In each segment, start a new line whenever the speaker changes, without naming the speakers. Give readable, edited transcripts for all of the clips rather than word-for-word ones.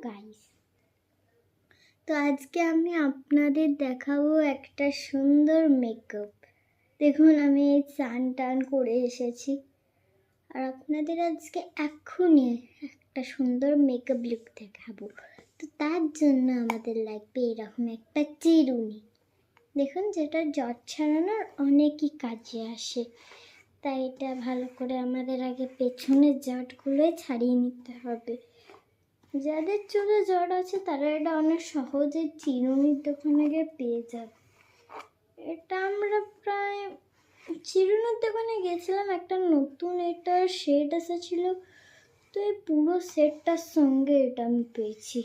Guys, তো আজকে আমি আপনাদের দেখাবো একটা সুন্দর মেকআপ। দেখুন আমি স্নান টান করে এসেছি, আর আপনাদের আজকে এক্ষুনি একটা সুন্দর মেকআপ লুক দেখাবো। তো তার জন্য আমাদের লাগবে এরকম একটা চিরুনি। দেখুন, যেটা জট ছাড়ানোর অনেকই কাজে আসে। তাই এটা ভালো করে আমাদের আগে পেছনের জটগুলোই ছাড়িয়ে নিতে হবে। যাদের চুলে জট আছে তারা এটা অনেক সহজে চিরুনির দোকানে গিয়ে পেয়ে যাবে। এটা আমরা প্রায় চিরুনির দোকানে গেছিলাম, একটা নতুন এটা শেড এসেছিল, তো এই পুরো সেটটার সঙ্গে এটা আমি পেয়েছি।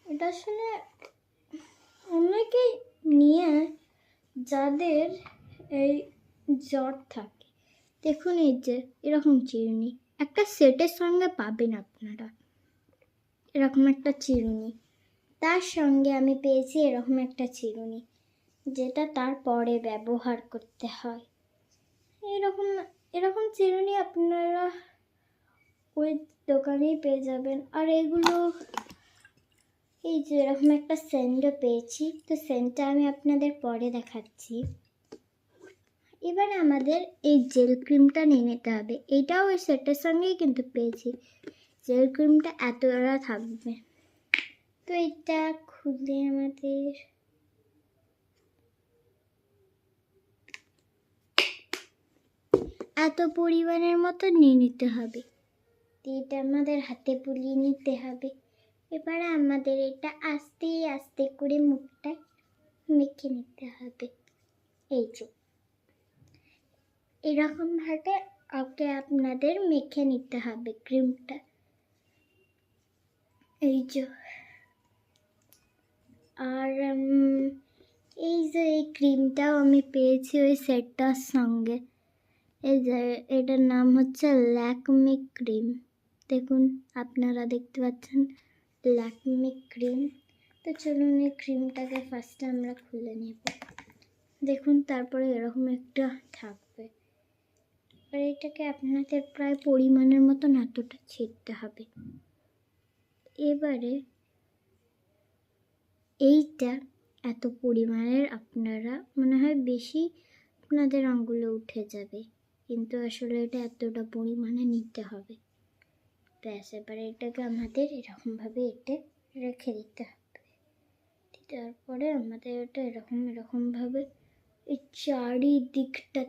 এটা আসলে অনেকেই নিয়ে যাদের এই জট থাকে। দেখুন এই যে এরকম চিরুনি একটা সেটের সঙ্গে পাবেন আপনারা, এরকম একটা চিরুনি। তার সঙ্গে আমি পেয়েছি এরকম একটা চিরুনি, যেটা তারপরে ব্যবহার করতে হয়। এরকম এরকম চিরুনি আপনারা ওই দোকানেই পেয়ে যাবেন। আর এগুলো এই যে এরকম একটা সেন্টও পেয়েছি, তো সেন্টটা আমি আপনাদের পরে দেখাচ্ছি। এবার আমাদের এই জেল ক্রিমটা নিয়ে নিতে হবে। এইটাও ওই সেটের সঙ্গেই কিন্তু পেয়েছি। জেল ক্রিমটা এতটা থাকবে। তো এটা খুলে আমাদের এত পরিমাণের মতো নিয়ে নিতে হবে। এটা আমাদের হাতে বুলিয়ে নিতে হবে। এবারে আমাদের এটা আস্তে আস্তে করে মুখটা মেখে নিতে হবে। এই যে এরকম ভাবে ওকে আপনাদের মেখে নিতে হবে ক্রিমটা। এই যে আর এই যে এই ক্রিমটাও আমি পেয়েছি ওই সেটটার সঙ্গে। এই যে এটার নাম হচ্ছে ল্যাকমি ক্রিম। দেখুন আপনারা দেখতে পাচ্ছেন ল্যাকমি ক্রিম। তো চলুন এই ক্রিমটাকে ফার্স্টে আমরা খুলে নেব। দেখুন তারপরে এরকম একটা থাকবে। আর এটাকে আপনাদের প্রায় পরিমাণের মতন এতটা ছিটতে হবে। এবারে এইটা এত পরিমাণের আপনারা মনে হয় বেশি আপনাদের আঙ্গুলে উঠে যাবে, কিন্তু আসলে এটা এতটা পরিমাণে নিতে হবে। ব্যাস, এবারে এটাকে আমাদের এরকমভাবে এটা রেখে দিতে হবে। তারপরে আমাদের এটা এরকমভাবে এই চারিদিকটা